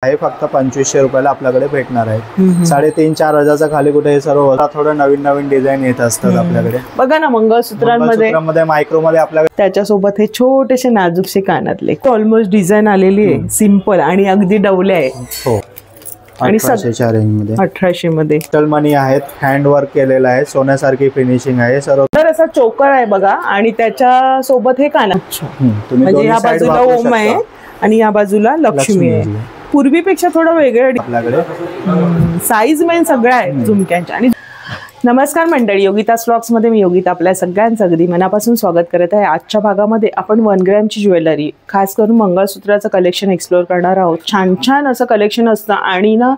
आहे फक्त 2500 रुपयाला आपल्याकडे भेटणार आहे. 3,500-4 हजारचा खाली कुठे हे सर्व थोडं नवीन नवीन डिझाईन येत असतात आपल्याकडे. बघा ना मंगळसूत्रांमध्ये मायक्रो मध्ये आपल्याकडे त्याच्यासोबत हे छोटेसे नाजूकसे कानातले ऑलमोस्ट डिझाईन आलेली आहे, सिंपल आणि अगदी डवले आहे. हो आणि 1800च्या रेंज मध्ये 1800 मध्ये डिजिटल मनी आहेत, हँड वर्क केलेलं आहे, सोन्यासारखी फिनिशिंग आहे सर्व. तर असा चोकर आहे बघा आणि त्याच्या सोबत हे कानात म्हणजे या बाजूला ओम आहे आणि या बाजूला लक्ष्मी आहे. पूर्वीपेक्षा थोडं वेगळं आपल्याकडे साईज मेन सगळं आहे झुमक्यांच्या. आणि नमस्कार मंडळी, योगिता व्लॉग्स मध्ये मी योगिता आपल्या सगळ्यांचं अगदी मनापासून स्वागत करत आहे. आजच्या भागामध्ये आपण 1 ग्रॅमची ज्वेलरी खास करून मंगळसूत्राचं कलेक्शन एक्सप्लोर करणार आहोत. छान छान असं कलेक्शन असतं आणि ना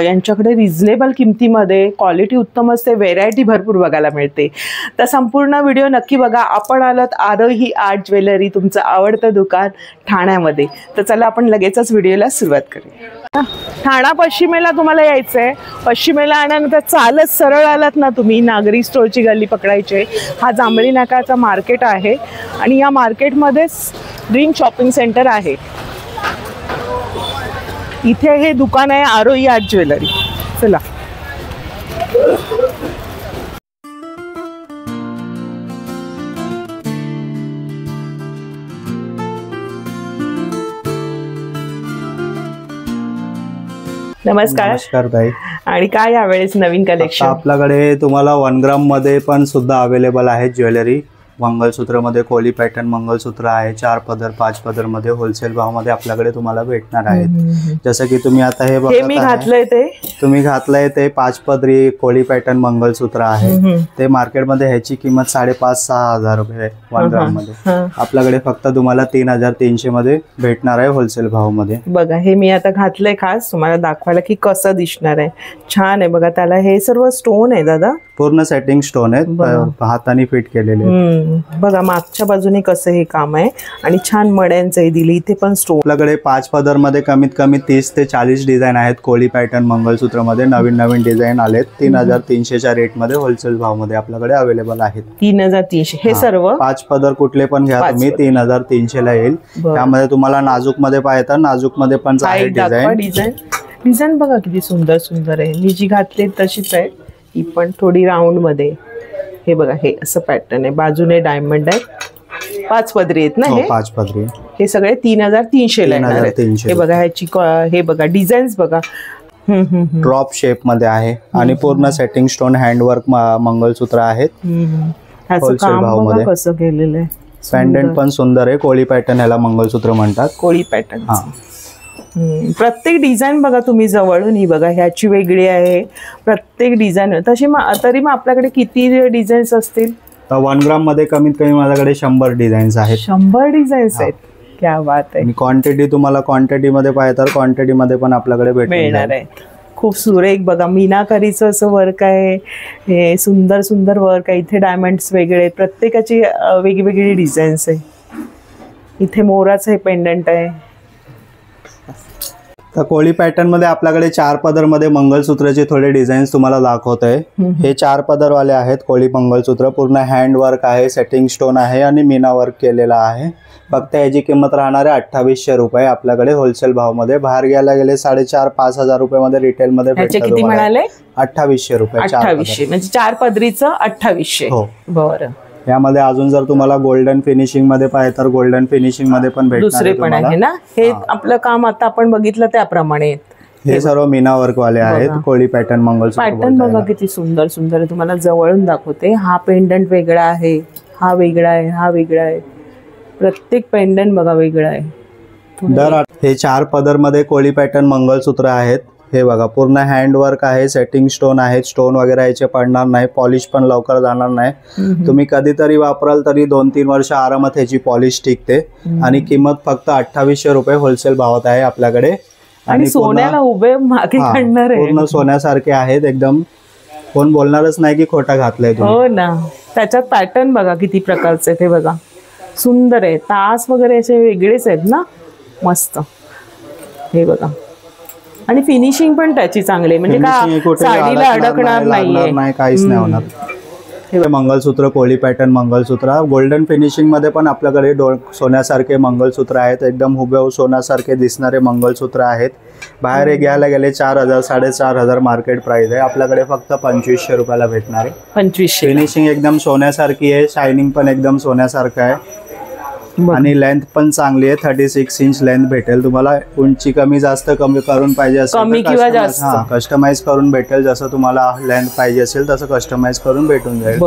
यांच्याकडे रिझनेबल किमतीमध्ये क्वालिटी उत्तम असते, व्हेरायटी भरपूर बघायला मिळते. तर संपूर्ण व्हिडिओ नक्की बघा. आपण आलात आरोही आर्ट ज्वेलरी, तुमचं आवडतं दुकान ठाण्यामध्ये. तर चला आपण लगेचच व्हिडिओला सुरुवात करूया. ठाणा पश्चिमेला तुम्हाला यायचं आहे. पश्चिमेला आल्यानंतर चालत सरळ आलात ना तुम्ही, नागरी स्टोरची गल्ली पकडायची. हा जांभळी नाकाचा मार्केट आहे आणि या मार्केटमध्येच ड्रीम शॉपिंग सेंटर आहे. इथे हे दुकान आहे आरोही आर्ट ज्वेलरी. चला नमस्कार. नमस्कार ताई. आणि काय यावेळेस नवीन कलेक्शन आपल्याकडे तुम्हाला 1 ग्राम मध्ये पण सुद्धा अवेलेबल आहे ज्वेलरी. मंगळसूत्र मध्ये कोली पॅटर्न मंगळसूत्र आहे, 4 पदर 5 पदर मध्ये होलसेल भावामध्ये आपल्याकडे तुम्हाला भेटणार आहेत. जसं की तुम्ही आता हे बघा, मी घातलंय ते तुम्ही घातलंय ते 5 पदरी कोली पॅटर्न मंगळसूत्र आहे. ते मार्केटमध्ये ह्याची किंमत 5,500-6 हजार रुपये 1 ग्राम मध्ये. आपल्याकडे फक्त तुम्हाला 3,300 मध्ये भेटणार आहे होलसेल भावामध्ये. बघा हे मी आता घातलंय खास तुम्हाला दाखवायला की कसं दिसणार आहे. छान आहे बघा. त्याला हे सर्व स्टोन आहे दादा, पूर्ण सेटिंग स्टोन आहेत, हाताने फिट केलेले. बघा मागच्या बाजूने कसं हे काम आहे आणि छान मड्यांचं दिली. इथे पण स्टोन. आपल्याकडे 5 पदर मध्ये कमीत कमी 30 ते 40 डिझाईन आहेत. कोली पॅटर्न मंगळसूत्र मध्ये नवीन नवीन डिझाईन आलेत. 3,300च्या रेट मध्ये होलसेल भाव मध्ये आपल्याकडे अवेलेबल आहेत. 3,300 हे सर्व 5 पदर कुठले पण घ्या तुम्ही 3,300 ला येईल. त्यामध्ये तुम्हाला नाजूक मध्ये पाहिजे नाजूक मध्ये पण डिझाईन बघा किती सुंदर सुंदर आहे. मी जी घातली तशीच आहे, ही पण थोडी राऊंड मध्ये. हे बघा हे असं पॅटर्न आहे, बाजूने डायमंड आहे, 5 पदरी आहेत ना. हे 5 पदरी हे सगळे 3,300 ला येणार आहेत. हे बघा ह्याची हे बघा डिझाईन्स बघा. ड्रॉप शेप मध्ये आहे आणि पूर्ण सेटिंग स्टोन हँडवर्क मंगळसूत्र आहेत. ह्याचं काम बघा कसं केलेलं आहे. पेंडंट पण सुंदर आहे. कोळी पॅटर्न ह्याला मंगळसूत्र म्हणतात. कोळी पॅटर्न. प्रत्येक डिझाईन बघा तुम्ही जवळून ही बघा, ह्याची वेगळी आहे प्रत्येक डिझाईन. तशी तरी मग आपल्याकडे किती डिझाईन्स असतील? 1 ग्राम मध्ये कमीत कमी माझ्याकडे 100 डिझाईन्स आहेत. 100 डिझाईन्स आहेत. क्या बात आहे. क्वांटिटी तुम्हाला क्वांटिटी मध्ये पाहिजे तर क्वांटिटी मध्ये पण आपल्याकडे भेटणार आहे. खूप सुरेख बघा मीनाकारीचं असं वर्क आहे. हे सुंदर सुंदर वर्क आहे. इथे डायमंड्स वेगळे, प्रत्येकाची वेगवेगळी डिझाईन्स आहे. इथे मोराचं हे पेंडंट आहे. तर कोळी पॅटर्न मध्ये आपल्याकडे 4 पदर मध्ये मंगळसूत्राचे थोडे डिझाईन्स तुम्हाला दाखवत आहे. हे 4 पदर वाले आहेत कोळी मंगळसूत्र. पूर्ण हँड वर्क आहे, सेटिंग स्टोन आहे आणि मीना वर्क केलेला आहे. फक्त याची किंमत राहणार आहे 2,800 रुपये आपल्याकडे होलसेल भाव मध्ये. बाहेर घ्यायला गेले 4,500-5 हजार रुपये मध्ये रिटेल मध्ये भेटतात. किती म्हणाले? 2,800 रुपये. 2,800 म्हणजे 4 पदरीचं 2,800. हो बरं. यामध्ये अजून जर तुम्हाला गोल्डन फिनिशिंग मध्ये पाहिजे तर गोल्डन फिनिशिंग मध्ये पण भेटणार. दुसरे पण आहे ना. हे आपलं काम आता आपण बघितलं त्याप्रमाणे. हे सर्व मीना वर्क वाले आहेत. कोळी पॅटर्न मंगळसूत्र. पॅटर्न बघा किती सुंदर सुंदर आहे. तुम्हाला जवळून दाखवते. हा पेंडंट वेगळा आहे, हा वेगळा आहे, हा वेगळा आहे. प्रत्येक पेंडंट बघा वेगळा आहे. हे 4 पदर मध्ये कोळी पॅटर्न मंगळसूत्र आहेत. हे बघा पूर्ण हँड वर्क आहे, सेटिंग स्टोन आहे. स्टोन वगैरे याचे पडणार नाही, पॉलिश पण लवकर जाणार नाही. तुम्ही कधीतरी वापराल तरी 2-3 वर्ष आरामात ह्याची पॉलिश टिकते. आणि किंमत फक्त 2,800 रुपये होलसेल भावात आहे आपल्याकडे. आणि सोन्याला उभे मागे काढणार आहे. पूर्ण सोन्यासारखे आहेत एकदम. कोण बोलणारच नाही की खोटा घातलंय तुम्ही. हो ना. त्याच्यात पॅटर्न बघा किती प्रकारचे ते बघा. सुंदर आहे. तास वगैरे असे वेगळेच आहेत ना, मस्त. हे बघा आणि फिनिशिंग पण त्याची चांगली, म्हणजे का साडीला अडकणार नाहीये. काहीच नाही होणार. हे मंगलसूत्र कोळी पॅटर्न मंगलसूत्र गोल्डन फिनिशिंग मध्ये पण आपल्याकडे सोन्यासारखे मंगलसूत्र आहेत. एकदम हुबेहूब सोन्यासारखे दिसणारे मंगलसूत्र आहेत. बाहेर हे घ्यायला गेले 4,000 4,500 मार्केट प्राइस आहे. आपल्याकडे फक्त 2500 रुपयाला भेटणार आहे. 2500. फिनिशिंग एकदम सोन्यासारखी आहे. शायनिंग पण एकदम सोन्यासारखं आहे आणि लेंथ पण चांगली आहे. 36 इंच लेंथ भेटेल तुम्हाला. उंची कमी जास्त कमी करून पाहिजे असेल तर कस्टमाइज करून भेटेल. जसं तुम्हाला लेंथ पाहिजे असेल तसं कस्टमाइज करून भेटून जाईल.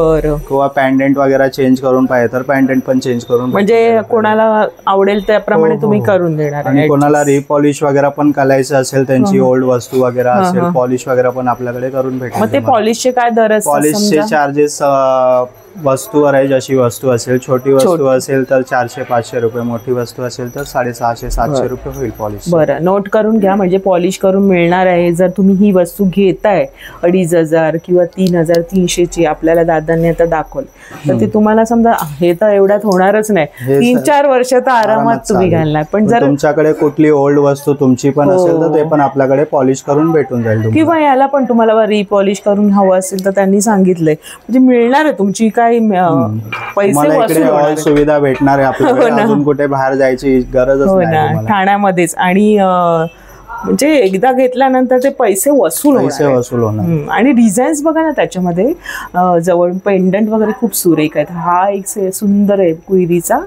किंवा पॅन्डेंट वगैरे चेंज करून पाहिजे तर पॅन्डेंट पण चेंज करून म्हणजे कोणाला आवडेल त्याप्रमाणे तुम्ही करून देणार. आणि कोणाला रिपॉलिश वगैरे पण करायचं असेल त्यांची ओल्ड वस्तू वगैरे असेल पॉलिश वगैरे पण आपल्याकडे करून भेटेल. मग ते पॉलिशचे काय दर असतात? पॉलिशचे चार्जेस वस्तूवर आहे. जशी वस्तू असेल छोटी वस्तू असेल तर 400-500 रुपये. मोठी वस्तू असेल तर 650-700 रुपये होईल पॉलिश. बरं नोट करून घ्या म्हणजे पॉलिश करून मिळणार आहे. जर तुम्ही ही वस्तू घेताय 2,500 किंवा 3,300 ची आपल्याला दादांनी आता दाखवलं तर ते तुम्हाला समजा हे तर एवढ्यात होणारच नाही. 3-4 वर्ष तर आरामात तुम्ही घालणार. पण जर तुमच्याकडे कुठली ओल्ड वस्तू तुमची पण असेल तर ते पण आपल्याकडे पॉलिश करून भेटून जाईल. किंवा याला पण तुम्हाला रिपॉलिश करून हवं असेल तर त्यांनी सांगितलंय म्हणजे मिळणार आहे. तुमची काय पैसे सुविधा भेटणार आहे आपल्याला. अजून कुठे बाहेर जायची गरजच नाही ठाण्यामध्येच. आणि म्हणजे एकदा घेतल्यानंतर ते पैसे वसूल होणार. आणि डिझाईन्स बघा ना त्याच्यामध्ये जवळ पेंडंट वगैरे खूप सुरेख आहेत. हा एक सुंदर आहे कुईरीचा.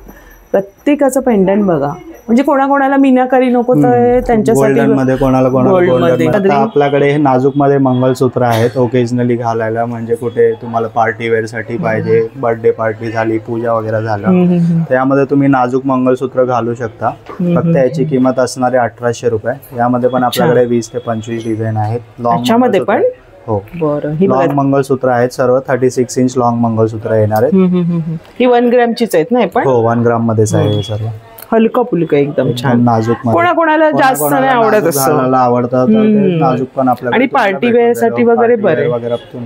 प्रत्येकाचं पेंडंट बघा म्हणजे कोणाकोणाला मीनाकारी नको तर त्यांच्यासाठी मध्ये कोणाला आपल्याकडे नाजूक मध्ये मंगलसूत्र आहेत ओकेजनली घालायला. म्हणजे कुठे तुम्हाला पार्टी वेअर साठी पाहिजे, बर्थडे पार्टी झाली, पूजा वगैरे झालं त्यामध्ये तुम्ही नाजूक मंगलसूत्र घालू शकता. फक्त याची किंमत असणारे 1,800 रुपये. यामध्ये पण आपल्याकडे 20 ते 25 डिझाईन आहेत. लॉंग पण हो लॉंग मंगलसूत्र आहेत सर्व. 36 इंच लॉंग मंगलसूत्र येणार आहेत. ही 1 ग्रॅमचीच आहेत ना? पण हो 1 ग्राम मध्येच आहे सर्व. हलका फुलका एकदम छान नाजूक. कोणाकोणाला जास्त नाही आवडत असं आवडतात नाजूक पण आपल्याला. आणि पार्टी वेअर साठी वगैरे बरे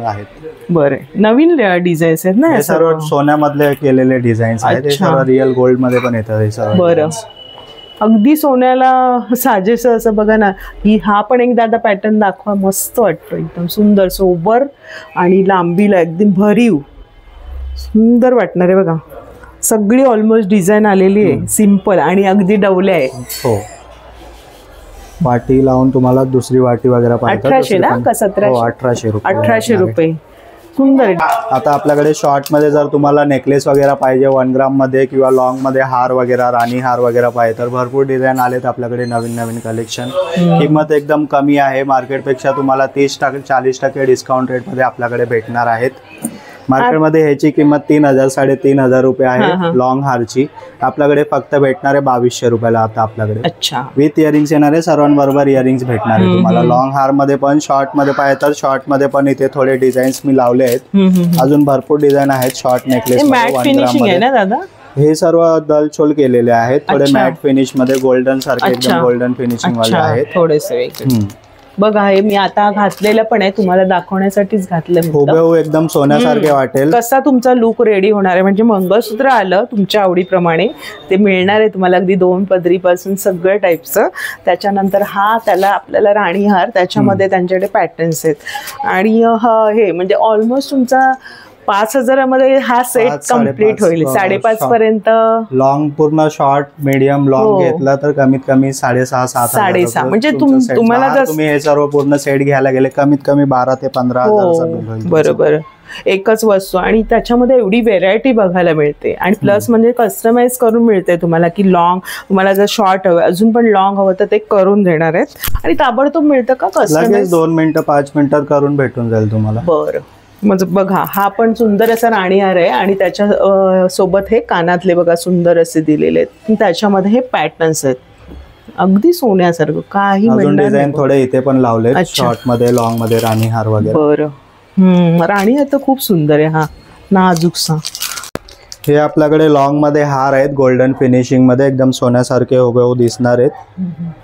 आहेत. बरे नवीन डिझाईन्स आहेत ना? हे सर्व सोन्यामधले केलेले डिझाईन्स आहेत. सर्व रिअल गोल्ड मध्ये पण येतात हे सर्व. बरं अगदी सोन्याला साजेस असं बघा ना. हा पण एक दादा पॅटर्न दाखवा. मस्त वाटतो एकदम सुंदर सोबर आणि लांबीला एकदम भरीव सुंदर वाटणार आहे बघा. सगळी ऑलमोस्ट डिझाईन आलेली आहे. सिंपल आणि अगदी डवल्या आहे. हो वाटी लावून तुम्हाला दुसरी वाटी वगैरे 1,800 ना का 1700? 1,800 रुपये. सुंदर आहे. आता आपल्याकडे शॉर्ट मध्ये जर तुम्हाला नेकलेस वगैरे पाहिजे 1 ग्राम मध्ये किंवा लॉंग मध्ये हार वगैरे राणी हार वगैरे पाहिजे तर भरपूर डिझाईन आलेत आपल्याकडे. नवीन कलेक्शन. किंमत एकदम कमी आहे. मार्केटपेक्षा तुम्हाला 30-40% डिस्काउंट रेट मध्ये आपल्याकडे भेटणार आहेत. मार्केटमध्ये ह्याची किंमत 3,000 3,500 रुपये आहे. लॉंग हारची आपल्याकडे फक्त भेटणार आहे 2,200 रुपयाला. आता आपल्याकडे विथ इयरिंग्स येणार आहे. सर्वांबरोबर इयरिंग्स भेटणार आहे तुम्हाला. लॉंग हार मध्ये पण शॉर्ट मध्ये पाहिजे तर शॉर्ट मध्ये पण इथे थोडे डिझाईन्स मी लावले आहेत. अजून भरपूर डिझाईन आहेत शॉर्ट नेकलेस. हे सर्व दलछोल केलेले आहेत. थोडे मॅट फिनिश मध्ये गोल्डन सारखे एकदम गोल्डन फिनिशिंग वाले आहेत. थोडेसे बघा हे मी आता घातलेलं पण आहे तुम्हाला दाखवण्यासाठीच घातलं. हुबेहूब एकदम सोन्यासारखे वाटेल. कसा तुमचा लुक रेडी होणार आहे म्हणजे मंगळसूत्र आलं तुमच्या आवडीप्रमाणे ते मिळणार आहे तुम्हाला. अगदी 2 पदरी पासून सगळं टाईपचं. त्याच्यानंतर हा त्याला आपल्याला राणी हार त्याच्यामध्ये त्यांच्याकडे पॅटर्न्स आहेत. आणि हे म्हणजे ऑलमोस्ट तुमचा 5,000 मध्ये हा सेट कम्प्लीट होईल. 5.5 पर्यंत. लॉंग पूर्ण शॉर्ट मीडियम लॉंग घेतला तर कमीत कमी 6,500-7,000 म्हणजे तुम्हाला तुम्ही हे सर्व पूर्ण सेट घ्यायला गेले कमीत कमी 12,000 ते 15,000. बरोबर एकच वस्तू. आणि त्याच्यामध्ये एवढी व्हेरायटी बघायला मिळते. आणि प्लस म्हणजे कस्टमाइज करून मिळते तुम्हाला की लॉंग तुम्हाला जर शॉर्ट हवं अजून पण लॉंग हवं तर ते करून देणार आहेत. आणि ताबडतोब मिळतं का कस्टमाइज? 2 मिनिटं 5 मिनिटात करून भेटून जाईल तुम्हाला. बरं म्हणजे बघा हा पण सुंदर असा राणी हार आहे. आणि त्याच्या सोबत हे कानातले बघा सुंदर असे दिलेले आहेत. त्याच्यामध्ये हे पॅटर्न्स आहेत अगदी सोन्यासारखं. काही डिझाईन थोडे इथे पण लावले शॉर्ट मध्ये लॉंग मध्ये राणी हार वगैरे. बरं राणी हार तर खूप सुंदर आहे. हा नाजूकसा. हे आपल्याकडे लॉंग मध्ये हार आहेत गोल्डन फिनिशिंग मध्ये एकदम सोन्यासारखे हुबेहूब दिसणार आहेत.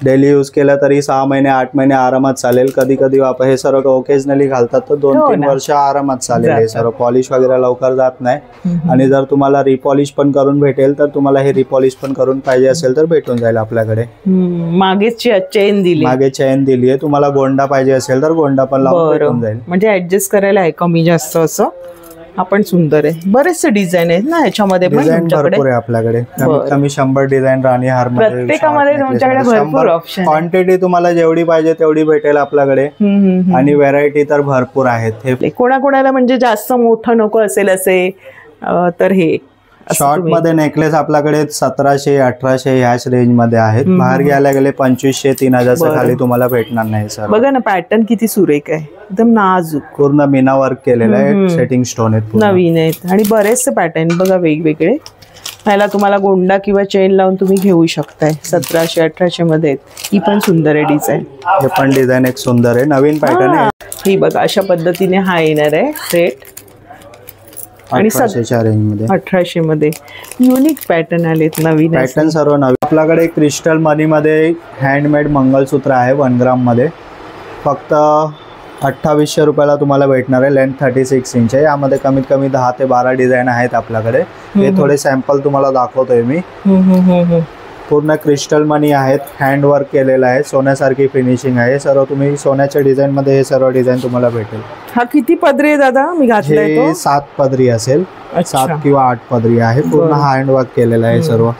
डेली यूज केला तरी 6 महिने 8 महिने आरामात चालेल. कधी कधी हे सर्व ओकेजनली घालतात तर 2-3 वर्ष आरामात चालेल. हे सर्व पॉलिश वगैरे लवकर जात नाही. आणि जर तुम्हाला रिपॉलिश पण करून भेटेल तर तुम्हाला हे रिपॉलिश पण करून पाहिजे असेल तर भेटून जाईल आपल्याकडे. मागे चेन दिली आहे. तुम्हाला गोंडा पाहिजे असेल तर गोंडा पण लावून भेटून जाईल. म्हणजे ऍडजस्ट करायला आहे कमी जास्त असं. हा पण सुंदर आहे. बरेचसे डिझाईन आहेत ना याच्यामध्ये पण डिझाईन तुमच्याकडे? भरपूर आहे आपल्याकडे. कमीत कमी 100 डिझाईन राणी हार मध्ये, प्रत्येकामध्ये तुमच्याकडे भरपूर ऑप्शन. क्वांटिटी तुम्हाला जेवढी पाहिजे तेवढी भेटेल आपल्याकडे आणि व्हेरायटी तर भरपूर आहेत. हे कोणाकोणाला म्हणजे जास्त मोठं नको असेल असे तर हे शॉर्ट मध्ये नेकलेस आपल्याकडे 1700-1800 ह्याच रेंज मध्ये आहेत. बाहेर घ्यायला गेले 2500-3000 खाली तुम्हाला भेटणार नाही सर. बघा ना पॅटर्न किती सुरेख आहे, एकदम नाजूक, पूर्ण मीना वर्क केलेलं आहे, सेटिंग स्टोन आहेत, नवीन आहेत आणि बरेचसे पॅटर्न बघा वेगवेगळे. ह्याला तुम्हाला गोंडा किंवा चेन लावून तुम्ही घेऊ शकताय. 1700-1800 मध्ये ही पण सुंदर आहे डिझाईन. हे पण डिझाईन एक सुंदर आहे, नवीन पॅटर्न आहे. ही बघा अशा पद्धतीने हा येणार आहे सेट आणि 1800 मध्ये युनिक पॅटर्न आलेत, नवीन पॅटर्न सर्व नवीन. आपल्याकडे क्रिस्टल मनी मध्ये हँडमेड मंगलसूत्र आहे 1 ग्राम मध्ये, फक्त 2800 रुपयाला तुम्हाला भेटणार आहे. लेंथ 36 इंच आहे. यामध्ये कमीत कमी 10 ते 12 डिझाईन आहेत आपल्याकडे. हे थोडे सॅम्पल तुम्हाला दाखवतोय मी. पूर्ण क्रिस्टल मनी आहेत, हँड वर्क केलेलं आहे, सोन्यासारखी फिनिशिंग आहे. सर्व तुम्ही सोन्याच्या डिझाईन मध्ये हे सर्व डिझाईन तुम्हाला भेटेल. हा किती पदरी आहे दादा? मी घातलाय तो 7 पदरी असेल, 7 किंवा 8 पदरी आहे. पूर्ण हँड वर्क केलेलं आहे सर्व.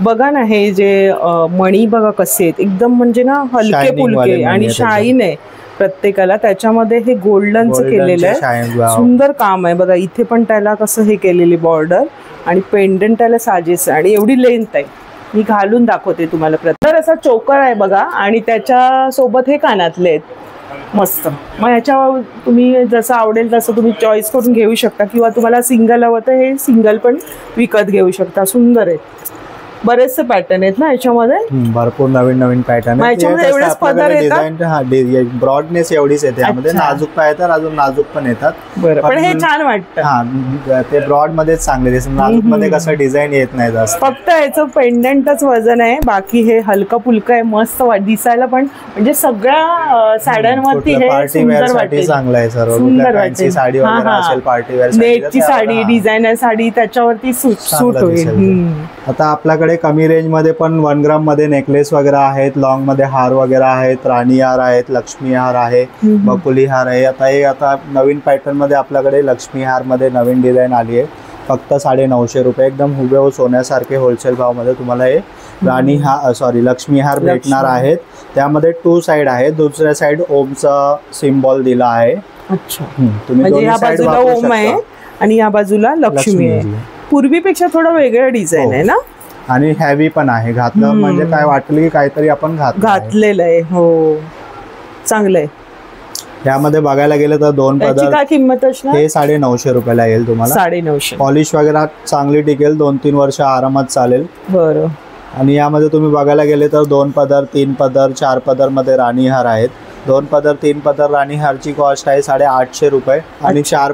बघा ना हे जे मणी बघा कसे आहेत, एकदम म्हणजे ना हलके फुलके आणि शाईन आहे प्रत्येकाला. त्याच्यामध्ये हे गोल्डनचं केलेलं आहे, सुंदर काम आहे बघा. इथे पण त्याला कसं हे केलेली बॉर्डर आणि पेंडंट त्याला साजेस आणि एवढी लेंथ आहे. मी घालून दाखवते तुम्हाला. तर असा चोकर आहे बघा आणि त्याच्या सोबत हे कानातले आहेत मस्त. मग ह्याच्या तुम्ही जसं आवडेल तसं तुम्ही चॉईस करून घेऊ शकता किंवा तुम्हाला सिंगल हवं तर हे सिंगल पण विकत घेऊ शकता. सुंदर आहे, बरेचसे पॅटर्न आहेत ना याच्यामध्ये, भरपूर नवीन नवीन पॅटर्न आहेत. एवढेच पदर येतात, ब्रॉडनेस एवढीच येते यामध्ये. नाजूक पाहिजे अजून नाजूक पण येतात. पण हे छान वाटतं. हा ते ब्रॉड मध्येच चांगले दिसतात, नाजूक मध्ये कसं डिझाईन येत नाही जास्त. फक्त याचं पेंडंटच वजन आहे, बाकी हे हलका फुलका आहे, मस्त दिसायला पण म्हणजे सगळ्या साड्यांवरती हे पार्टी वेअर साठी चांगलं आहे सर्व. फॅन्सी साडी वगैरे असेल, पार्टी वेअर नेटची साडी, डिझायनर साडी त्याच्यावरती सूट होईल. आता आपल्याकडे कमी रेंज मध्ये पण 1 ग्राम मध्ये नेकलेस वगैरे आहेत, लॉंग मध्ये हार वगैरे आहेत, राणी हार आहेत, लक्ष्मी हार आहे, बकुली हार आहे. आता नवीन पॅटर्न मध्ये आपल्याकडे लक्ष्मी हार मध्ये नवीन डिझाईन आली आहे. फक्त 950 रुपये, एकदम हुबेहूब सोन्यासारखे होलसेल भाव मध्ये तुम्हाला हे लक्ष्मी हार भेटणार आहेत. त्यामध्ये 2 साइड आहे, दुसऱ्या साइड ओमचा सिम्बॉल दिला आहे. अच्छा, तुम्ही या बाजूला ओम आहे आणि या बाजूला लक्ष्मी आहे. पूर्वीपेक्षा थोडं वेगळं डिझाईन आहे ना आणि हेवी पण आहे. घातलं म्हणजे काय वाटलं की काहीतरी आपण घातलेलं आहे. हो, चांगलं आहे. यामध्ये बघायला गेलं तर 2 पदर. काय किंमत असणार? हे 950 रुपयाला येईल तुम्हाला. 950. पॉलिश वगैरे चांगली टिकेल, 2-3 वर्ष आरामात चालेल. बरं. आणि यामध्ये तुम्ही बघायला गेले तर 2 पदर, 3 पदर, 4 पदर मध्ये राणी हार आहेत. 2 पदर 3 पदर राणी हारची कॉस्ट आहे 850 रुपये आणि 4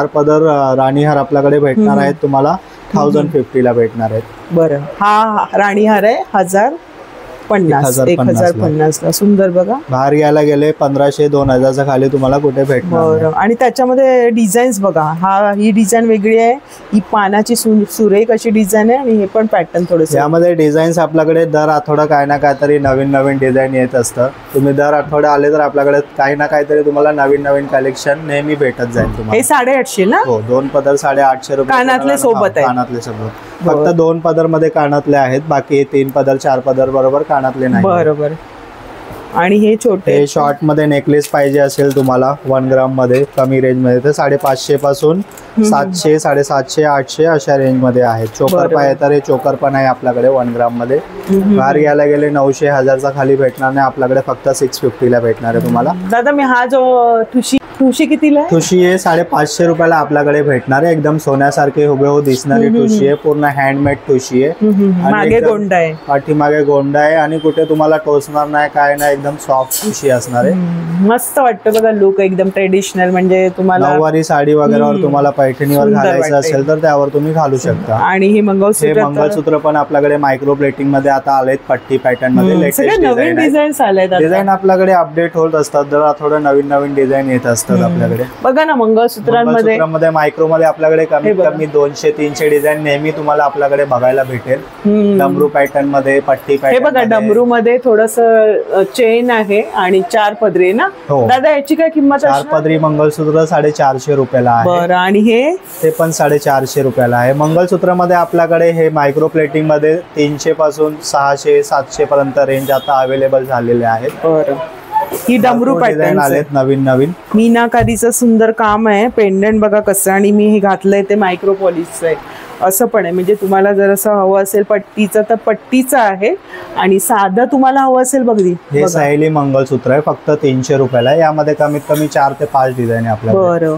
पदर राणी हार आपल्याकडे भेटणार आहेत तुम्हाला 1050 ला भेटणार आहेत. बरं, हा राणी हार आहे 1050 ला. सुंदर बघा. बाहेर घ्यायला गेले 1500-2000 खाली तुम्हाला कुठे भेटणार. आणि त्याच्यामध्ये डिझाईन्स बघा, ही डिझाईन वेगळी आहे, ही पानाची सुरेख अशी डिझाईन आहे आणि हे पण पॅटर्न थोडंसं. यामध्ये डिझाईन्स आपल्याकडे दर आठवडा काय ना काहीतरी नवीन नवीन डिझाईन येत असतं. तुम्ही दर आठवडा आले तर आपल्याकडे काही ना काहीतरी तुम्हाला नवीन नवीन कलेक्शन नेहमी भेटत जाईल तुम्हाला. हे 850 ना? हो, 2 पदर 850 रुपये. कानातले सोबत आहे. कानातले सोबत फक्त 2 पदर मध्ये कानातले आहेत, बाकी 3 पदर 4 पदर बरोबर कानातले नाही. बरोबर. आणि हे छोटे शॉर्ट मध्ये नेकलेस पाहिजे असेल तुम्हाला 1 ग्राम मध्ये कमी रेंज मध्ये तर 550 पासून 700, 750, 800 अशा रेंज मध्ये आहेत. चोकर पाहिजे तर हे चोकर पण आहे आपल्याकडे 1 ग्राम मध्ये. बाहेर घ्यायला गेले 900-1000 खाली भेटणार नाही, आपल्याकडे फक्त 650 ला भेटणार आहे तुम्हाला. दादा मी हा जो ठुशी कितीला आहे? ठुशी हे 550 रुपयाला आपल्याकडे भेटणार आहे. एकदम सोन्यासारखे हुबेहूब दिसणारी ठुशी आहे, पूर्ण हँडमेड ठुशी आहे. मागे गोंडा आहे, पाठीमागे गोंडा आहे आणि कुठे तुम्हाला टोचणार नाही, काय नाही, एकदम सॉफ्ट ठुशी असणार आहे. मस्त वाटतं बघा लुक, एकदम ट्रेडिशनल. म्हणजे तुम्हाला नऊवारी साडी वगैरे तुम्हाला पैठणीवर घालायचं असेल तर त्यावर तुम्ही घालू शकता. आणि हे मंगळसूत्र पण आपल्याकडे मायक्रो प्लेटिंग मध्ये आता आलेत, पट्टी पॅटर्न मध्ये लेटेस्ट डिझाईन आलेत. डिझाईन आपल्याकडे अपडेट होत असतात, जरा थोडं नवीन नवीन डिझाईन येत असतात. असतात आपल्याकडे. बघा ना मंगळसूत्रांमध्ये मायक्रो मध्ये आपल्याकडे कमीत कमी 200-300 डिझाईन नेहमी तुम्हाला आपल्याकडे बघायला भेटेल. डमरू पॅटर्न मध्ये, पट्टी पॅटर्न. हे बघा डमरू मध्ये थोडस चेन आहे आणि 4 पदरी ना. दादा याची काय किंमत? 4 पदरी मंगळसूत्र 450 रुपयाला आहे. बरं. आणि हे पण 450 रुपयाला आहे. मंगळसूत्र मध्ये आपल्याकडे हे मायक्रो प्लेटिंग मध्ये 300 पासून 600-700 पर्यंत रेंज आता अवेलेबल झालेले आहेत. बरं. ही डमरू पॅटर्न आलेत नवीन नवीन. मीनाकारीचं सुंदर काम आहे. पेंडंट बघा कसं, आणि मी हे घातलंय ते मायक्रो पॉलिशचं आहे. असं पण आहे, म्हणजे तुम्हाला जर असं हवं असेल पट्टीचं तर पट्टीचं आहे, आणि साधं तुम्हाला हवं असेल बघी. हे सहेली मंगळसूत्र आहे, फक्त 300 रुपयाला. यामध्ये कमीत कमी 4 ते 5 डिझाईन आहे आपल्याकडे. बरं.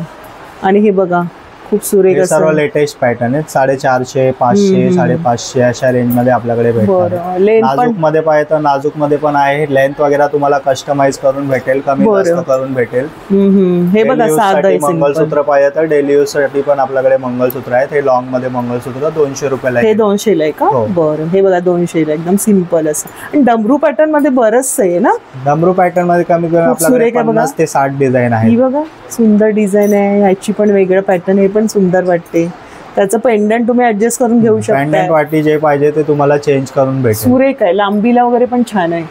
आणि हे बघा खूप सुरेख सर्व लेटेस्ट पॅटर्न आहेत. 450, 500, 550 अशा रेंज मध्ये आपल्याकडे भेटतात. नाजूक मध्ये पाहिजे तर नाजूक मध्ये पण आहे. लेंथ वगैरे तुम्हाला कस्टमाइज करून भेटेल, कमी जास्त करून भेटेल. हे बघा साधं मंगळसूत्र पाहिजे तर डेली यूज साठी पण आपल्याकडे मंगळसूत्र आहेत. हे लॉंग मध्ये मंगळसूत्र 200 रुपयाला. हे 200 ला आहे का? बरं. हे बघा 200 ला एकदम सिंपल असं. आणि डमरू पॅटर्न मध्ये बरंच आहे ना. डमरू पॅटर्न मध्ये कमी कमी आपल्याकडे 50 ते 60 डिझाईन आहे. ही बघा सुंदर डिझाईन आहे. ह्याची पण वेगळं पॅटर्न, हे पण सुंदर वाटते. त्याचं पेंडंट तुम्ही ऍडजस्ट करून घेऊ शकता. पेंडंट वाटी जे पाहिजे ते तुम्हाला चेंज करून भेटेल. सुरेख आहे. लांबीला वगैरे पण छान आहे.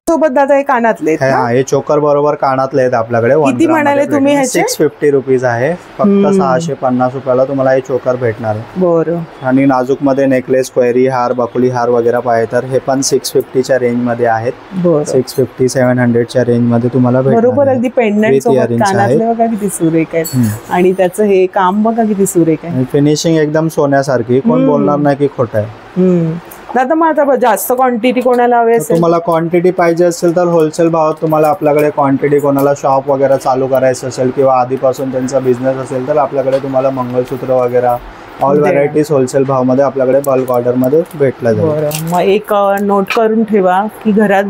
सोबत दादा हे कानातले हे चोकर बरोबर कानातले आहेत आपल्याकडे. किती म्हणाले तुम्ही ह्याचे? 650 रुपीज आहे. फक्त 650 रुपयाला तुम्हाला हे चोकर भेटणार आहे. बरं. आणि नाजूक मध्ये नेकलेस, क्वेरी हार, बकुली हार वगैरे पाहिजे तर हे पण 650 च्या रेंज मध्ये आहेत. 650-700 च्या रेंज मध्ये तुम्हाला भेटणार. बरोबर. अगदी पेंडंट सोबत कानातले बघा किती सुरेख आहेत. आणि त्याचं हे काम बघा किती सुरेख आहे. फिनिशिंग एकदम सोन्यासारखी. कोण बोलणार नाही की खोटं आहे. दादा मग आता जास्त क्वांटिटी कोणाला हवी असेल, तुम्हाला क्वांटिटी पाहिजे असेल तर होलसेल भावात तुम्हाला आपल्याकडे क्वांटिटी, कोणाला शॉप वगैरे चालू करायचं असेल किंवा आधीपासून त्यांचा बिझनेस असेल तर आपल्याकडे तुम्हाला मंगळसूत्र वगैरे ऑल व्हरायटीज होलसेल भावामध्ये आपल्याकडे बल्क ऑर्डर मध्ये भेटला जाईल. मग एक नोट करून ठेवा की घरात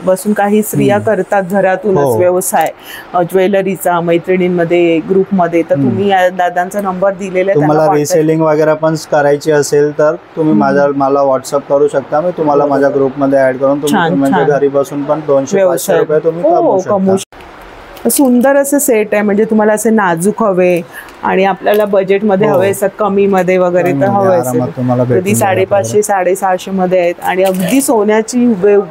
बसून काही स्त्रिया करतात घरातूनच व्यवसाय ज्वेलरीचा, मैत्रिणींमध्ये, ग्रुपमध्ये, तर तुम्ही दादांचा नंबर दिलेला आहे. तुम्हाला रिसेलिंग वगैरे पण करायची असेल तर तुम्ही मला व्हॉट्सअप करू शकता. मी तुम्हाला माझ्या ग्रुपमध्ये ऍड करून तुम्ही म्हणजे घरी बसून पण 200-500 रुपये तुम्ही कमवू शकता. सुंदर असं सेट आहे. म्हणजे तुम्हाला असे नाजूक हवे आणि आपल्याला बजेटमध्ये हवे असतात, कमी मध्ये वगैरे तर हवे असेल कधी 550-650 मध्ये आहेत. आणि अगदी सोन्याची हुबेहूब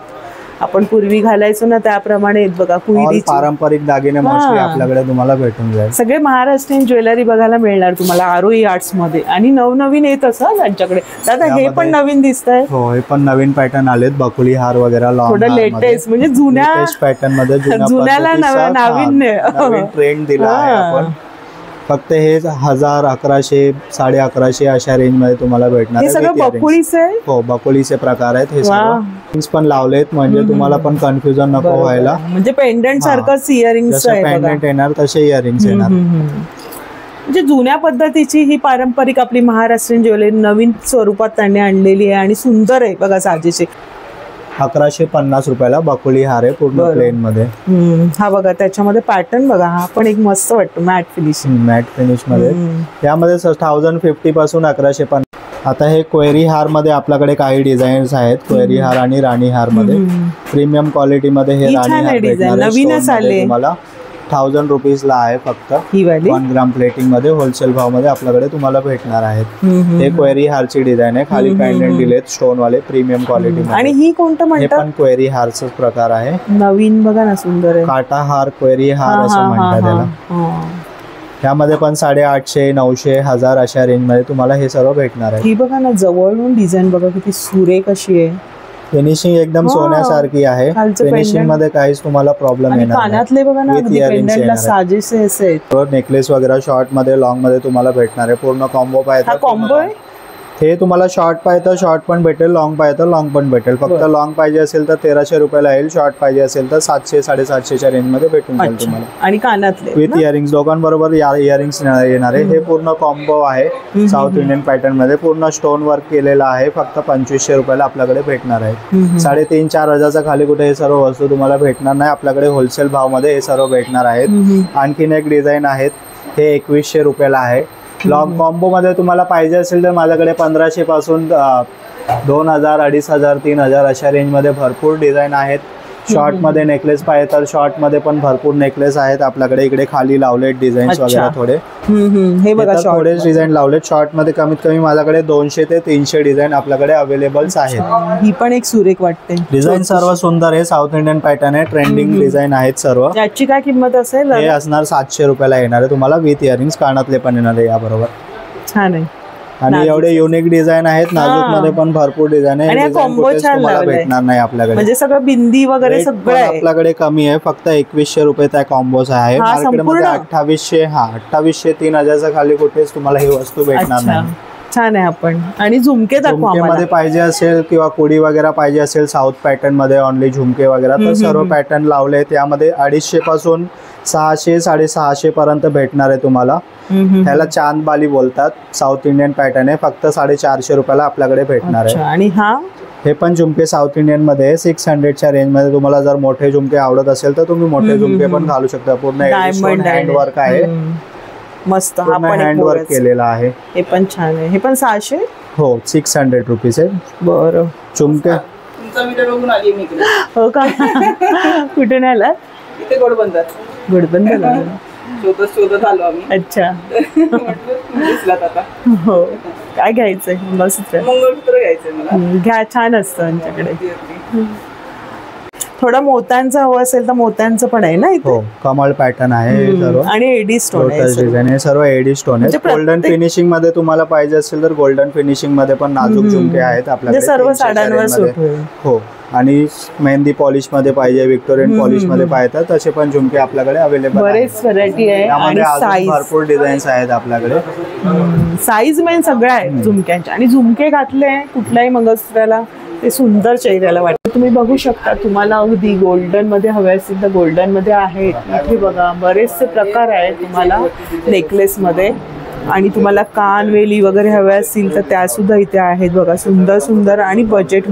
आपण पूर्वी घालायचो ना त्याप्रमाणे बघा. पारंपरिक दागिने आपल्याकडे तुम्हाला भेटून जाईल. सगळे महाराष्ट्रीयन ज्वेलरी बघायला मिळणार तुम्हाला आरोही आर्ट्स मध्ये. आणि नवनवीन येत असं त्यांच्याकडे. दादा हे पण नवीन दिसत आहे. हो, हे पण नवीन पॅटर्न आलेत. बकुली हार वगैरे थोडं लेटेस्ट, म्हणजे जुन्या पॅटर्न मध्ये जुन्याला नवीन ट्रेंड दिला आहे आपण. फक्त हे 1000, 1100, 1150 अशा रेंज मध्ये तुम्हाला भेटणार. हे सगळं बकुळीचे. हो, बकुळीचे प्रकार आहेत. हे सर्व पण लावलेत म्हणजे तुम्हाला पण कन्फ्युजन नको व्हायला. म्हणजे पेंडंट सारखंच इयरिंग्स पेंडंट येणार तसे इयरिंग्स येणार. म्हणजे जुन्या पद्धतीची ही पारंपरिक आपली महाराष्ट्रीयन ज्वेलरी नवीन स्वरूपात त्यांनी आणलेली आहे आणि सुंदर आहे बघा. साजेचे 1150 रुपयाला बकुली हार आहे पूर्ण प्लेन मध्ये. हा बघा त्याच्यामध्ये पॅटर्न बघा. हा पण एक मस्त वाटतो मॅट फिनिश मध्ये. यामध्ये 1050 पासून 1150. आता हे क्वेरी हार मध्ये आपल्याकडे काही डिझाईन्स आहेत. क्वेरी हार आणि राणी हार मध्ये प्रीमियम क्वालिटी मध्ये हे राणी हार भेटणार. नवीनच आले. तुम्हाला 1000 रुपीजला आहे फक्त. 1 ग्राम प्लेटिंग मध्ये होलसेल भाव मध्ये आपल्याकडे तुम्हाला भेटणार आहेत. हे क्वेरी हारची डिझाईन आहे. खाली पॅन्डंट दिलेत स्टोन वाले प्रीमियम क्वालिटी. आणि ही कोणतं म्हणतात? हे पण क्वेरी हारचाच प्रकार आहे. नवीन बघा ना, सुंदर आहे. काटा हार, क्वेरी हार असं म्हणतात त्याला. यामध्ये पण 850, 900, 1000 अशा रेंज मध्ये तुम्हाला हे सर्व भेटणार आहे. ही बघा ना जवळून डिझाईन बघा किती सुरेख अशी आहे. फिनिशिंग एकदम सोन्यासारखी आहे. फिनिशिंग मध्ये काहीच तुम्हाला प्रॉब्लेम येणार नाही. कानातले बघा ना पेंडंटला साजेसे असे आहेत. नेकलेस वगैरे शॉर्ट मध्ये, लॉंग मध्ये तुम्हाला भेटणार आहे. पूर्ण कॉम्बो पाहिजे. कॉम्बो आहे हे तुम्हाला शॉर्ट पाहिजे तर शॉर्ट पण भेटेल, लॉंग पाहिजे तर लॉंग पण भेटेल. फक्त लॉंग पाहिजे असेल तर 1300 रुपयाला येईल. शॉर्ट पाहिजे असेल तर 700-750 च्या रेंज मध्ये भेटून जाईल तुम्हाला. आणि कानातले विथ इयरिंग्स दोघांबरोबर इयरिंग्स येणार आहे. हे पूर्ण कॉम्बो आहे. साऊथ इंडियन पॅटर्न मध्ये पूर्ण स्टोन वर्क केलेला आहे. फक्त 2500 रुपयाला आपल्याकडे भेटणार आहे. 3,500-4,000 हजारचा खाली कुठे हे सर्व वस्तू तुम्हाला भेटणार नाही. आपल्याकडे होलसेल भाव मध्ये हे सर्व भेटणार आहेत. आणखीन एक डिझाईन आहेत. हे 2100 रुपयाला आहे. लॉंग कॉम्बो मध्ये तुम्हाला पाहिजे असेल तर माझ्याकडे 1500 पासून 2000, 2500, 3000 अशा रेंज मध्ये भरपूर डिझाईन आहेत. शॉर्ट मध्ये नेकलेस पाहिजे तर शॉर्ट मध्ये पण भरपूर नेकलेस आहेत आपल्याकडे. इकडे खाली लावलेत डिझाईन्स वगैरे थोडे. हे बघा थोडेच डिझाईन लावलेत. शॉर्ट मध्ये कमीत कमी माझ्याकडे 200 ते 300 डिझाईन आपल्याकडे अवेलेबल्स आहेत. ही पण एक सुरेख वाटते डिझाईन. सर्व सुंदर आहे. साऊथ इंडियन पॅटर्न आहे. ट्रेंडिंग डिझाईन आहेत सर्व. याची काय किंमत असेल? हे असणार 700 रुपयाला येणार आहे तुम्हाला. विथ इयरिंग्स कानातले पण येणार आहे याबरोबर. छान आहे. आणि एवढे युनिक डिझाईन आहेत. नाजूक मध्ये पण भरपूर डिझाईन आहे. तुम्हाला भेटणार नाही आपल्याकडे. म्हणजे सगळं बिंदी वगैरे सगळं आपल्याकडे कमी आहे. फक्त 2100 रुपये त्या कॉम्बोस आहे. मार्केटमध्ये 2800 2800 3000च्या खाली कुठेच तुम्हाला ही वस्तू भेटणार नाही. छान आहे. आपण आणि झुमके मध्ये पाहिजे असेल किंवा कोडी वगैरे पाहिजे असेल साऊथ पॅटर्न मध्ये ऑनली झुमके वगैरे तर सर्व पॅटर्न लावले. त्यामध्ये 250 पासून 600 650 पर्यंत भेटणार आहे तुम्हाला. ह्याला चांद बाली बोलतात. साऊथ इंडियन पॅटर्न आहे. फक्त 450 रुपयाला आपल्याकडे भेटणार आहे. आणि हा हे पण झुमके साऊथ इंडियन मध्ये 600च्या रेंज मध्ये. तुम्हाला जर मोठे झुमके आवडत असेल तर तुम्ही मोठे झुमके पण घालू शकता. पूर्ण हँड वर्क आहे. मस्त. हा पण हँड वर्क केलेला आहे. हे पण छान आहे. हे पण 600. हो 600 रुपीज आहे. बरं. झुमके हो का? कुठून आला? इथे गोडबंदर. गोडबंदर शोधत आलो आम्ही. अच्छा. दिसलात आता. हो. काय घ्यायचंय? मंगळसूत्र घ्यायचंय मला. घ्या. छान असतं आमच्याकडे. थोडं मोत्यांचं हवं असेल तर मोत्यांचं पण आहे ना इथे. हो कमळ पॅटर्न आहे सर्व. आणि एडी स्टोन आहे. डिझाईन आहे सर्व एडी स्टोन आहे. गोल्डन फिनिशिंग मध्ये तुम्हाला पाहिजे असेल तर गोल्डन फिनिशिंग मध्ये पण नाजूक झुमके आहेत आपल्याकडे. सर्व साड्यांवर. हो. आणि मेहंदी पॉलिश मध्ये पाहिजे विक्टोरियन पॉलिश मध्ये पाहिजे तसे पण झुमके आपल्याकडे अवेलेबल. बरेच व्हरायटी आहे. आणि साईज भरपूर डिझाईन्स आहेत आपल्याकडे. साईज मेन सगळं आहे झुमक्यांच्या. आणि झुमके घातले कुठल्याही मंगळसूत्राला ते सुंदर चेहऱ्याला वाटतं. तुम्ही बघू शकता. तुम्हाला अगदी गोल्डन मध्ये हवे असतील तर गोल्डन मध्ये आहेत. इथे बघा बरेचसे प्रकार आहेत तुम्हाला नेकलेस मध्ये. आणि तुम्हाला कानवेली वगैरे हव्या असतील तर त्या सुद्धा इथे आहेत बघा. सुंदर सुंदर आणि बजेट.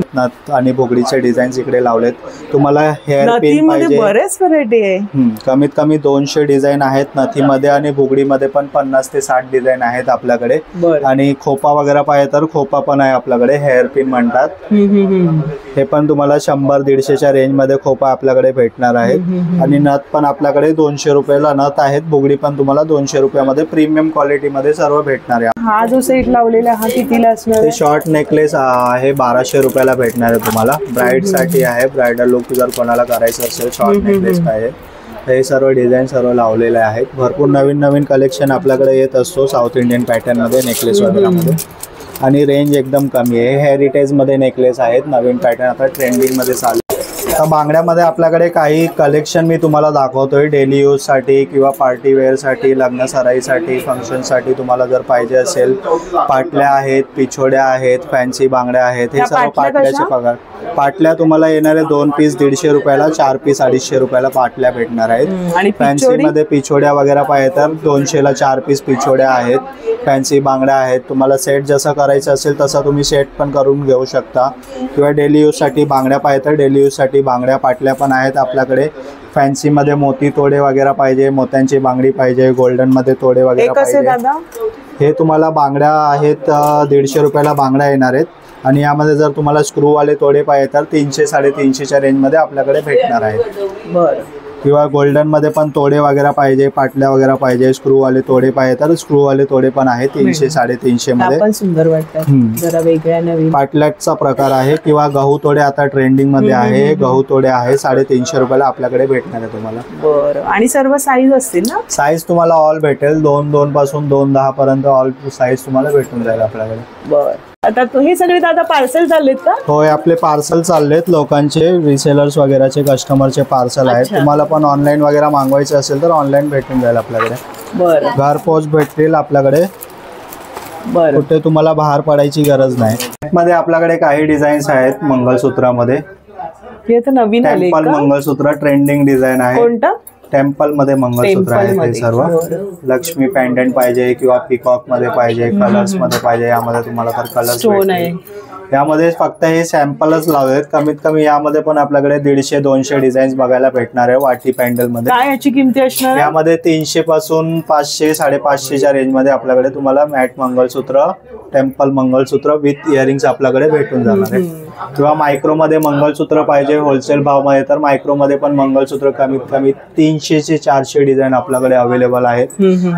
आणि भोगडीचे डिझाईन्स इकडे लावलेत. तुम्हाला हेअर पिन पाहिजे बरेच व्हरायटी आहे. कमीत कमी 200 डिझाईन आहेत नथीमध्ये. आणि भोगडीमध्ये पण 50 ते 60 डिझाईन आहेत आपल्याकडे. आणि खोपा वगैरे पाहिजे तर खोपा पण आहे आपल्याकडे. हेअर पिन म्हणतात. हे पण तुम्हाला 100-150च्या रेंज मध्ये खोपा आपल्याकडे भेटणार आहेत. आणि नथ पण आपल्याकडे 200 रुपयाला नथ आहेत. भोगडी पण तुम्हाला 200 रुपयामध्ये प्रीमियम क्वालिटी मध्ये सर्व भेटणार आहे. हा जो सेट लावलेला हा कितीला असणार? ते शॉर्ट नेकलेस आहे 1200 रुपयाला भेटणार आहे तुम्हाला. ब्राइड साठी आहे. ब्रायडल लुक जर कोणाला करायचं असेल शॉर्ट नेकलेस पाहिजे. हे सर्व डिझाईन सर्व लावलेले आहेत. भरपूर नवीन नवीन कलेक्शन आपल्याकडे येत असतो साऊथ इंडियन पॅटर्न मध्ये नेकलेस वगैरे मध्ये. आणि रेंज एकदम कमी आहे. हेरिटेज मध्ये नेकलेस आहेत. नवीन पॅटर्न आता ट्रेंडिंग मध्ये चालू. आता बांगड्यामध्ये आपल्याकडे काही कलेक्शन मी तुम्हाला दाखवतोय. डेली यूज साठी किंवा पार्टी वेअर साठी, लग्न सराईसाठी, फंक्शन साठी तुम्हाला जर पाहिजे असेल. पाटल्या आहेत, पिछोड्या आहेत, फॅन्सी बांगड्या आहेत. हे सर्व पाटल्याचे पगार. पाटल्या तुम्हाला येणारे 2 पीस 150 रुपयाला, 4 पीस 250 रुपयाला पाटल्या भेटणार आहेत. आणि फॅन्सी मध्ये पिछोड्या वगैरे पाहिजे तर 200ला 4 पीस पिछोड्या आहेत. फॅन्सी बांगड्या आहेत. तुम्हाला सेट जसं करायचं असेल तसं तुम्ही सेट पण करून घेऊ शकता. किंवा डेली यूज साठी बांगड्या पाहिजे तर डेली यूज साठी बांगड्या पाटल्या पण आहेत आपल्याकडे. फॅन्सी मध्ये मोती तोडे वगैरे पाहिजे, मोत्यांची बांगडी पाहिजे, गोल्डन मध्ये तोडे वगैरे पाहिजे. हे तुम्हाला बांगड्या आहेत 150 रुपयाला बांगड्या येणार आहेत. आणि यामध्ये जर तुम्हाला स्क्रूवाले तोडे पाहिजे तर 300-350च्या रेंजमध्ये आपल्याकडे भेटणार आहेत. बरं. किंवा गोल्डन मध्ये पण तोडे वगैरे पाहिजे, पाटल्या वगैरे पाहिजे, स्क्रूवाले तोडे पाहिजे तर स्क्रूवाले तोडे पण आहेत 300-350 मध्ये. पण सुंदर वाटतात. जरा वेगळ्या नवीन पाटल्याचा प्रकार आहे. किंवा गहू तोडे आता ट्रेंडिंग मध्ये आहे. गहू तोडे आहे 350 रुपयाला आपल्याकडे भेटणार आहे तुम्हाला. बरं. आणि सर्व साईज असतील ना? साईज तुम्हाला ऑल भेटेल. 2 पासून 2-10 पर्यंत ऑल साईज तुम्हाला भेटून जाईल आपल्याकडे. बरं. आता हे सगळे दादा पार्सल चाललेत का? होय आपले पार्सल चाललेत. लोकांचे रिसेलर्स वगैरेचे कस्टमरचे पार्सल आहेत. तुम्हाला पण ऑनलाईन वगैरे मागवायचे असेल तर ऑनलाईन भेटून जाईल आपल्याकडे. बरं. घरपोच भेटतील आपल्याकडे. बरं. कुठे तुम्हाला बाहेर पडायची गरज नाही. मध्ये आपल्याकडे काही डिझाईन्स आहेत मंगळसूत्रामध्ये. हे तर नवीन आले का? मंगळसूत्र ट्रेंडिंग डिझाईन आहे. कोणता? टेम्पल मध्ये मंगळसूत्र आहे ते सर्व. लक्ष्मी पेंडंट पाहिजे किंवा पिकॉक मध्ये पाहिजे, कलर्स मध्ये पाहिजे. यामध्ये तुम्हाला तर कलर्स आहे. यामध्ये फक्त हे सॅम्पलच लावलेत. कमीत कमी यामध्ये पण आपल्याकडे 150-200 डिझाईन्स बघायला भेटणार आहे वाटी पॅन्डल मध्ये. काय याची किंमत असणार? यामध्ये 300 पासून 500-550च्या रेंज मध्ये आपल्याकडे तुम्हाला matte mangalsutra, temple mangalsutra with earrings आपल्याकडे भेटून जाणार आहे. किंवा मायक्रोमध्ये मंगळसूत्र पाहिजे होलसेल भावमध्ये तर मायक्रोमध्ये पण मंगळसूत्र कमीत कमी 300 ते 400 डिझाईन आपल्याकडे अवेलेबल आहेत.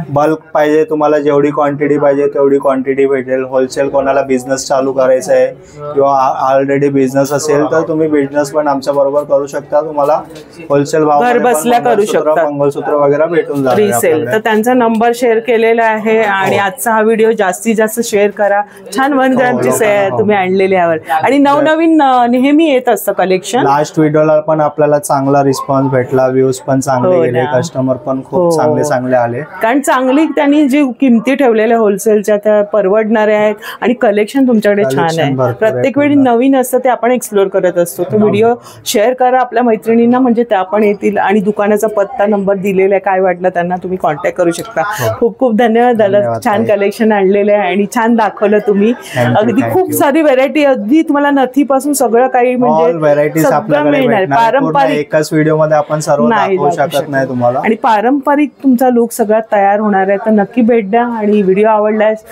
बल्क पाहिजे तुम्हाला, जेवढी क्वांटिटी पाहिजे तेवढी क्वांटिटी भेटेल. होलसेल कोणाला बिझनेस चालू करायचा आहे किंवा ऑलरेडी बिझनेस असेल तर तुम्ही बिझनेस पण आमच्या बरोबर करू शकता. तुम्हाला होलसेल भाव घर बसल्या करू शकता, मंगळसूत्र वगैरे भेटून जाईल रिसेल. तर त्यांचा नंबर शेअर केलेला आहे आणि आजचा हा व्हिडिओ जास्तीत जास्त शेअर करा. छान 1 ग्रॅमची तुम्ही आणलेली यावर आणि नवनवीन नेहमी येत असतं कलेक्शन. लास्ट व्हिडिओला पण आपल्याला चांगला रिस्पॉन्स भेटला, व्ह्यूज पण चांगले गेले, कस्टमर पण खूप चांगले आले. कारण चांगली त्यांनी जी किमती ठेवलेल्या होलसेलच्या त्या परवडणाऱ्या आहेत आणि कलेक्शन तुमच्याकडे छान आहे. प्रत्येक वेळी नवीन असतं ते आपण एक्सप्लोर करत असतो. तो व्हिडिओ शेअर करा आपल्या मैत्रिणींना, म्हणजे त्या पण येतील आणि दुकानाचा पत्ता नंबर दिलेला आहे. काय वाटलं त्यांना तुम्ही कॉन्टॅक्ट करू शकता. खूप खूप धन्यवाद दादा, छान कलेक्शन आणलेलं आहे आणि छान दाखवलं तुम्ही. अगदी खूप सारी व्हरायटी, अगदी तुम्हाला नथीपासून सगळं काही म्हणजे सगळं मिळणार. पारंपरिक एकाच व्हिडिओ मध्ये आपण सर्व दाखवू शकत नाही तुम्हाला, आणि पारंपरिक तुमचा लुक सगळा तयार होणार आहे. तर नक्की भेट द्या आणि व्हिडिओ आवडल्यास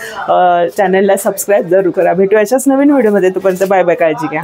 चॅनलला सबस्क्राईब जरूर करा. भेटू अशाच नवीन व्हिडिओमध्ये. तोपर्यंत बाय बाय, काळजी घ्या.